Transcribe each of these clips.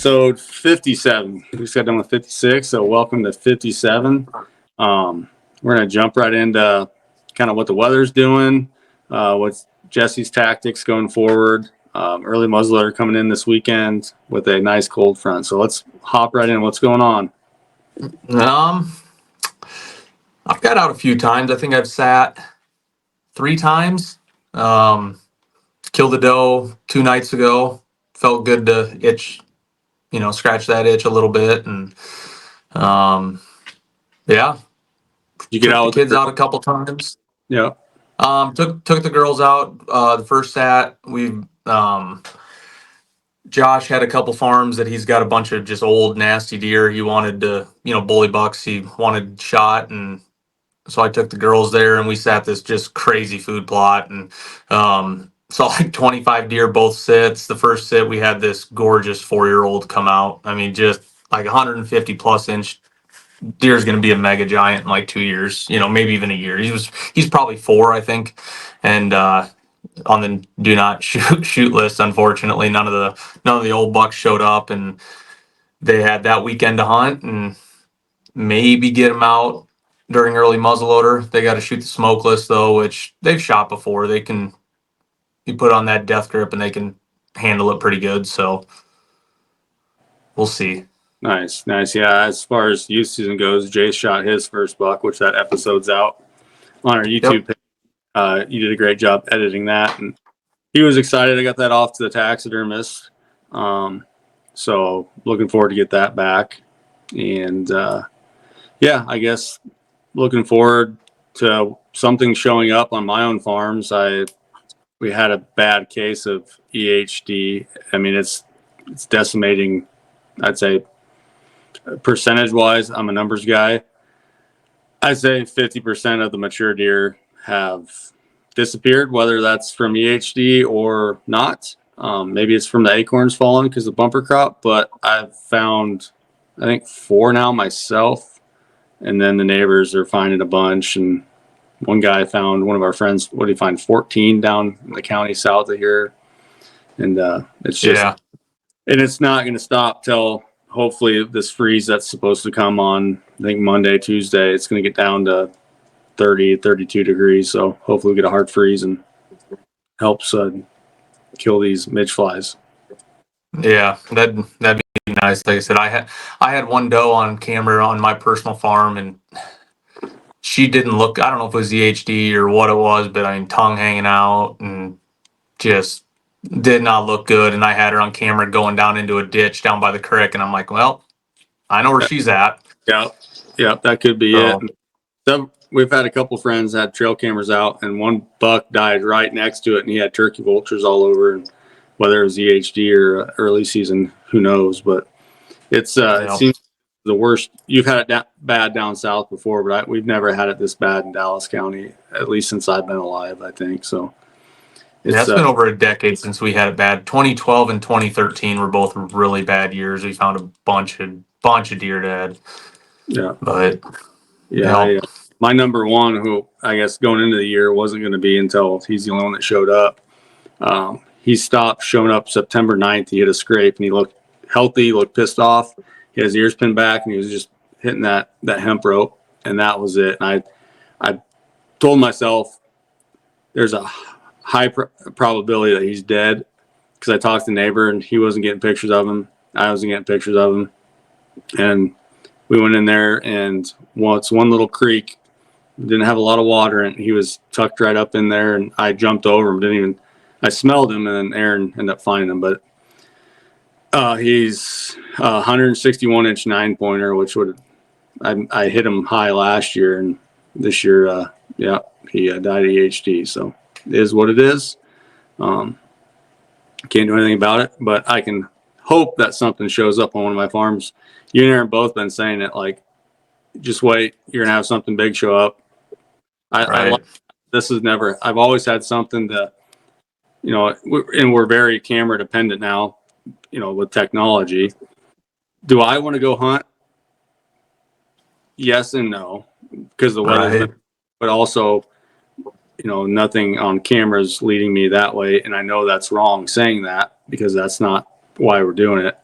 episode 57. We just got done with 56, so welcome to 57. We're going to jump right into kind of what the weather's doing, what's Jesse's tactics going forward. Early muzzleloader coming in this weekend with a nice cold front. So let's hop right in. What's going on? I've got out a few times. I think I've sat 3 times. Killed a doe 2 nights ago. Felt good to scratch that itch a little bit. And yeah. You get out the kids out a couple times. Yeah. Took the girls out. The first sat, Josh had a couple farms that he's got a bunch of just old nasty deer. He wanted to, bully bucks. He wanted shot, and so I took the girls there, and we sat this just crazy food plot, and saw like 25 deer both sits. The first sit, we had this gorgeous 4-year-old come out. I mean, just like 150 plus inch deer is going to be a mega giant in like 2 years, maybe even a year. He's probably 4, I think, and on the do not shoot list, unfortunately, none of the old bucks showed up, and they had that weekend to hunt and maybe get them out during early muzzleloader. They got to shoot the smokeless though, which they've shot before. You put on that death grip and they can handle it pretty good. So we'll see. Nice. Yeah, as far as youth season goes, Jay shot his first buck, which that episode's out on our YouTube page. You did a great job editing that, and he was excited. I got that off to the taxidermist. So looking forward to get that back. And I guess looking forward to something showing up on my own farms. We had a bad case of EHD. I mean, it's decimating, I'd say, percentage wise. I'm a numbers guy. I'd say 50% of the mature deer have disappeared, whether that's from EHD or not. Maybe it's from the acorns falling because of bumper crop, but I've found, I think, 4 now myself, and then the neighbors are finding a bunch. And one guy found, one of our friends, what did he find, 14 down in the county south of here. And it's just, and it's not going to stop till hopefully this freeze that's supposed to come on, I think Monday, Tuesday, it's going to get down to 30, 32 degrees. So hopefully we get a hard freeze and helps kill these midge flies. Yeah, that'd be nice. Like I said, I had one doe on camera on my personal farm, and she didn't look, I don't know if it was EHD or what it was, but I mean, tongue hanging out and just did not look good. And I had her on camera going down into a ditch down by the creek, and I'm like, well, I know where she's at. Yeah, that could be it. So we've had a couple friends that had trail cameras out, and one buck died right next to it, and he had turkey vultures all over. And whether it was EHD or early season, who knows? But it seems the worst. You've had it bad down south before, but we've never had it this bad in Dallas County, at least since I've been alive, I think. So it's been over a decade since we had it bad. 2012 and 2013 were both really bad years. We found a bunch of deer dead. Yeah, but my number one, who I guess going into the year wasn't going to be until he's the only one that showed up. He stopped showing up September 9th. He hit a scrape and he looked healthy, looked pissed off. He had his ears pinned back and he was just hitting that hemp rope, and that was it. And I told myself there's a high probability that he's dead, because I talked to the neighbor and he wasn't getting pictures of him. I wasn't getting pictures of him. And we went in there, and it's one little creek, didn't have a lot of water, and he was tucked right up in there, and I jumped over him. I smelled him, and then Aaron ended up finding him. But he's 161 inch 9-pointer, which I hit him high last year, and this year, he died of EHD. So it is what it is. Can't do anything about it, but I can hope that something shows up on one of my farms. You and Aaron both been saying it, like, just wait, you're gonna have something big show up. I've always had something to, and we're very camera dependent now, with technology. Do I want to go hunt? Yes and no, because the weather, but also, nothing on cameras leading me that way. And I know that's wrong saying that, because that's not why we're doing it.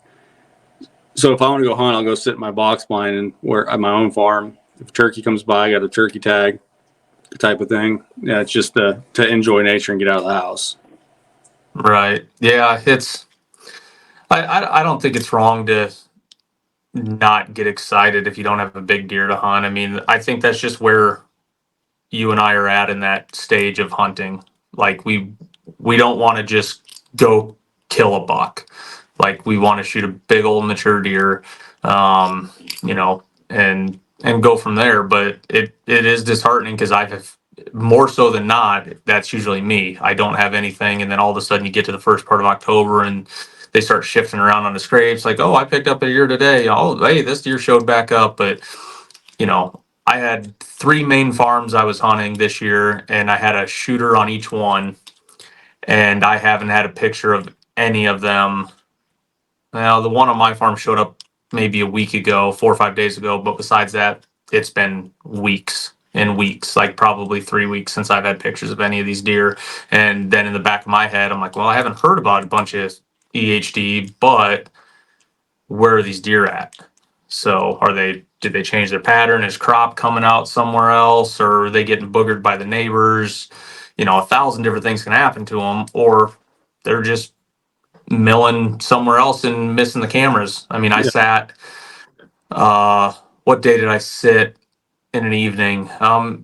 So if I want to go hunt, I'll go sit in my box blind and where at my own farm. If a turkey comes by, I got a turkey tag type of thing. Yeah, it's just to enjoy nature and get out of the house. Right. Yeah. I don't think it's wrong to not get excited if you don't have a big deer to hunt. I mean, I think that's just where you and I are at in that stage of hunting. Like we don't want to just go kill a buck. Like we want to shoot a big old mature deer, you know, and go from there. But it is disheartening because I have more so than not. That's usually me. I don't have anything, and then all of a sudden you get to the first part of October and they start shifting around on the scrapes. Like, oh, I picked up a deer today. Oh, hey, this deer showed back up, but you know, I had 3 main farms I was hunting this year, and I had a shooter on each one, and I haven't had a picture of any of them. Well, the one on my farm showed up maybe a week ago, 4 or 5 days ago, but besides that, it's been weeks and weeks, like probably 3 weeks since I've had pictures of any of these deer. And then in the back of my head, I'm like, well, I haven't heard about a bunch of EHD, but where are these deer at? So did they change their pattern? Is crop coming out somewhere else, or are they getting boogered by the neighbors? You know, 1,000 different things can happen to them, or they're just milling somewhere else and missing the cameras. I mean, I Yeah. sat, what day did I sit in an evening?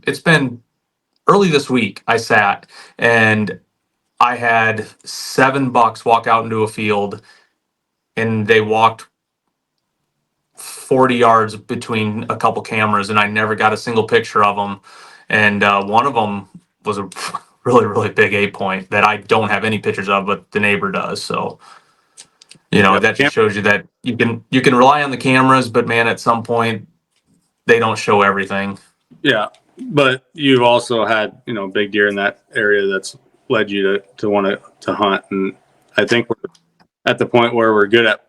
It's been early this week. I sat and I had 7 bucks walk out into a field, and they walked 40 yards between a couple cameras, and I never got a single picture of them. And one of them was a really, really big 8-point that I don't have any pictures of, but the neighbor does. So, you know, Yep. that just shows you that you can rely on the cameras, but man, at some point they don't show everything. Yeah, but you've also had big deer in that area that's led you to want to hunt, and I think we're at the point where we're good at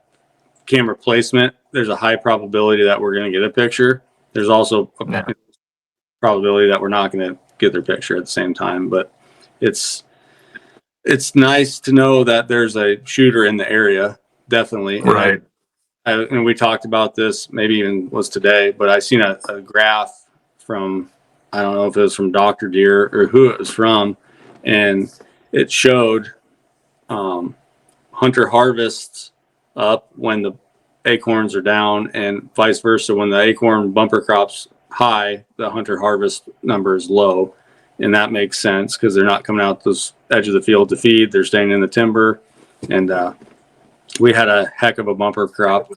camera placement. There's a high probability that we're going to get a picture. There's also a Yeah. probability that we're not going to get their picture at the same time, but it's nice to know that there's a shooter in the area, definitely. Right. And we talked about this, maybe even was today, but I seen a graph from, I don't know if it was from Dr. Deer or who it was from, and it showed hunter harvests up when the acorns are down, and vice versa. When the acorn bumper crop's high, the hunter harvest number is low. And that makes sense because they're not coming out this edge of the field to feed. They're staying in the timber. And we had a heck of a bumper crop.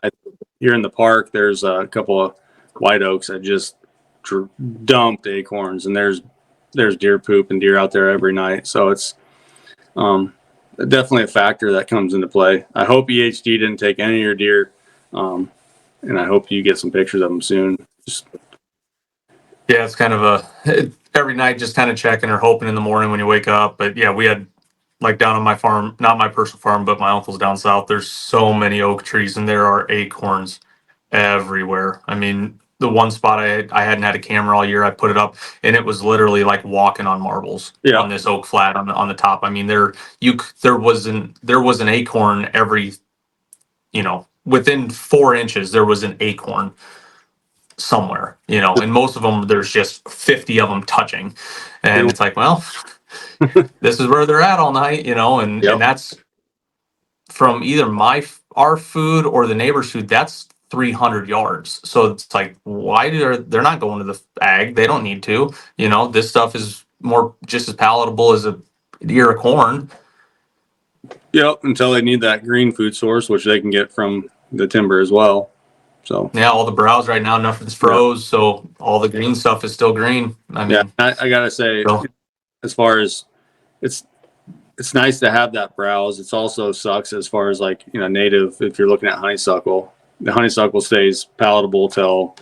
Here in the park, there's a couple of white oaks that just dumped acorns, and there's deer poop and deer out there every night. So it's definitely a factor that comes into play. I hope EHD didn't take any of your deer, and I hope you get some pictures of them soon. Yeah, it's kind of every night just kind of checking or hoping in the morning when you wake up. But yeah, we had like down on my farm, not my personal farm, but my uncle's down south. There's so many oak trees and there are acorns everywhere. I mean, the one spot I hadn't had a camera all year, I put it up and it was literally like walking on marbles on this oak flat on the top. I mean, there was an acorn every, within 4 inches, there was an acorn somewhere, and most of them, there's just 50 of them touching. And it's like, well, this is where they're at all night, and that's from either our food or the neighbor's food. That's 300 yards. So it's like, why they're not going to the ag? They don't need to. This stuff is just as palatable as a ear of corn. Yep, until they need that green food source, which they can get from the timber as well. So yeah, all the browse right now, nothing's froze, so all the green stuff is still green. I mean, I gotta say, as far as it's nice to have that browse. It also sucks as far as like native. If you're looking at honeysuckle, the honeysuckle stays palatable till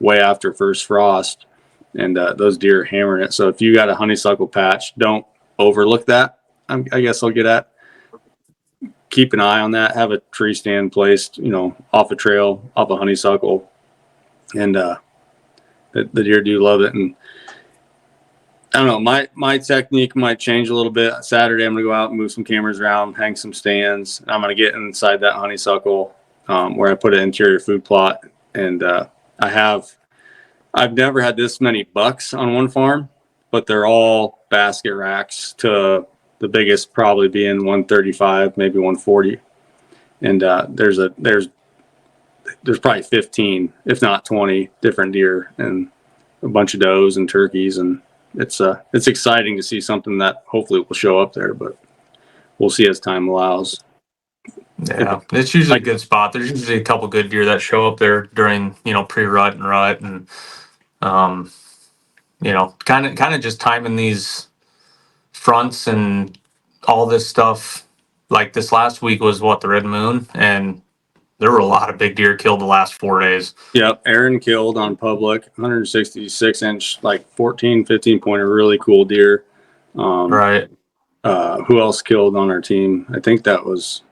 way after first frost, and those deer are hammering it. So if you got a honeysuckle patch, don't overlook that. I guess I'll get at. Keep an eye on that. Have a tree stand placed, off a trail, off a honeysuckle, and the deer do love it. And I don't know, my technique might change a little bit. Saturday, I'm gonna go out and move some cameras around, hang some stands. I'm gonna get inside that honeysuckle, where I put an interior food plot, and I've never had this many bucks on one farm, but they're all basket racks, to the biggest probably being 135, maybe 140. And there's probably 15, if not 20 different deer and a bunch of does and turkeys. And it's exciting to see something that hopefully will show up there, but we'll see as time allows. Yeah, it's usually a good spot. There's usually a couple good deer that show up there during, pre-rut and rut, and kind of just timing these fronts and all this stuff. Like this last week was the Red Moon, and there were a lot of big deer killed the last 4 days. Yep, Aaron killed on public 166 inch, like 14, 15 pointer, really cool deer. Right. Who else killed on our team? I think that's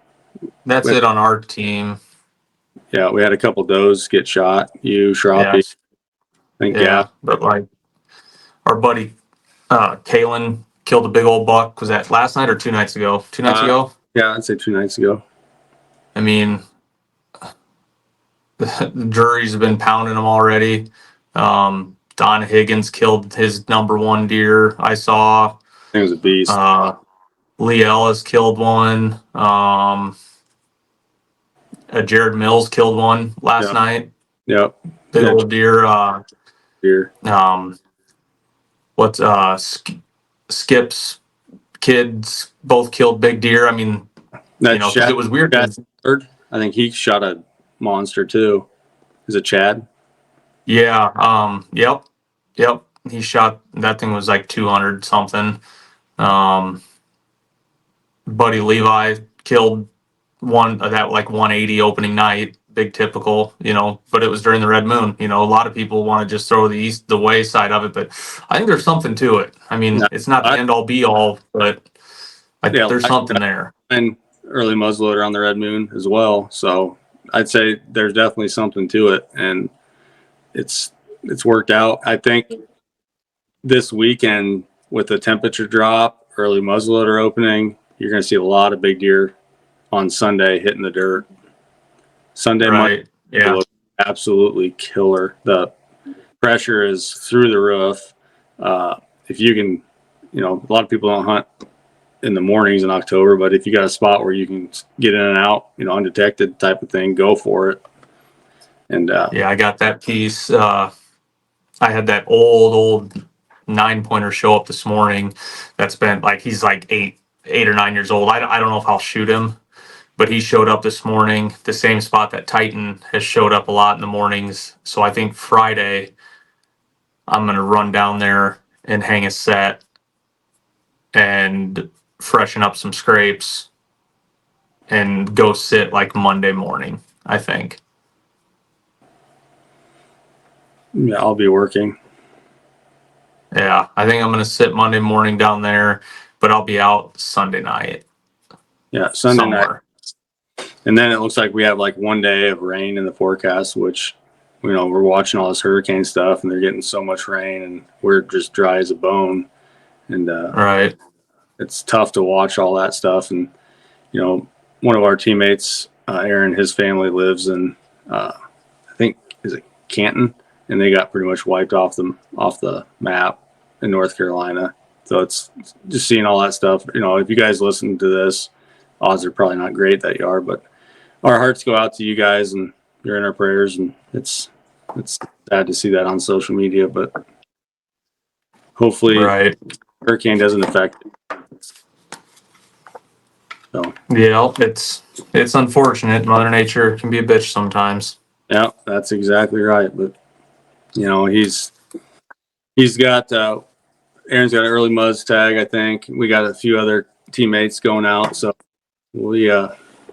it on our team. Yeah, we had a couple does get shot. You, Shroppy, I think, yeah. But like our buddy Kalen killed a big old buck. Was that last night or 2 nights ago? 2 nights ago? Yeah, I'd say 2 nights ago. I mean, the juries have been pounding them already. Don Higgins killed his number one deer I saw. I think it was a beast. Lee Ellis killed one. Jared Mills killed one last night. Yep. Big old deer. Deer. Skip's kids both killed big deer. I mean, because it was weird. I think he shot a monster too. Is it Chad? Yeah. Yep. He shot, that thing was like 200 something. Buddy Levi killed one that like 180 opening night. Big typical, but it was during the Red Moon. A lot of people want to just throw the way side of it, but I think there's something to it. I mean, it's not the end all be all, but there's something there. And early muzzleloader on the Red Moon as well. So I'd say there's definitely something to it, and it's worked out. I think this weekend with the temperature drop, early muzzleloader opening, you're going to see a lot of big deer on Sunday hitting the dirt. Sunday, right? Yeah, absolutely killer. The pressure is through the roof. If you can, a lot of people don't hunt in the mornings in October, but if you got a spot where you can get in and out, undetected type of thing, go for it. And I got that piece. I had that old 9-pointer show up this morning. That's been he's like 8 or 9 years old. I don't know if I'll shoot him, but he showed up this morning, the same spot that Titan has showed up a lot in the mornings. So I think Friday I'm going to run down there and hang a set and freshen up some scrapes and go sit like Monday morning, I think. Yeah, I'll be working. Yeah, I think I'm going to sit Monday morning down there, but I'll be out Sunday night. Yeah, Sunday somewhere. night. And then it looks like we have like 1 day of rain in the forecast, which, we're watching all this hurricane stuff and they're getting so much rain and we're just dry as a bone. And right. It's tough to watch all that stuff. And, one of our teammates, Aaron, his family lives in, I think, is it Canton? And they got pretty much wiped off the map in North Carolina. So it's just seeing all that stuff. If you guys listen to this, odds are probably not great that you are, but our hearts go out to you guys and you're in our prayers. And it's sad to see that on social media, but hopefully hurricane doesn't affect it. So yeah, it's unfortunate. Mother Nature can be a bitch sometimes. Yeah, that's exactly right. But he's got Aaron's got an early muzz tag. I think we got a few other teammates going out, so we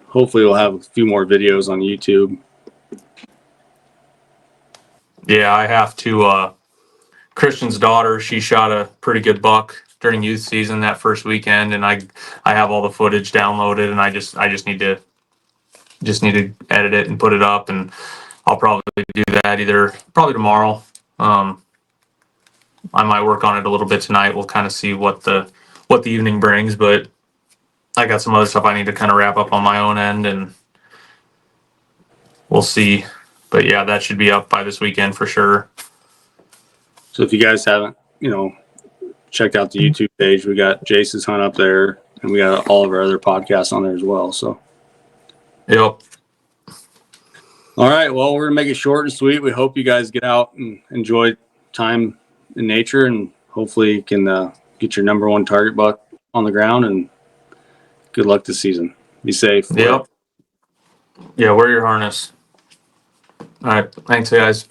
hopefully we'll have a few more videos on YouTube. Yeah, I have to. Christian's daughter, she shot a pretty good buck during youth season that first weekend, and I have all the footage downloaded, and I just need to edit it and put it up, and I'll probably do that probably tomorrow. I might work on it a little bit tonight. We'll kind of see what the evening brings, but I got some other stuff I need to kind of wrap up on my own end, and we'll see. But yeah, that should be up by this weekend for sure. So if you guys haven't, checked out the YouTube page, we got Jace's hunt up there, and we got all of our other podcasts on there as well. So, Yep. all right. Well, we're gonna make it short and sweet. We hope you guys get out and enjoy time in nature, and hopefully you can get your number one target buck on the ground. And good luck this season. Be safe. Yep. Yeah, wear your harness. All right. Thanks, guys.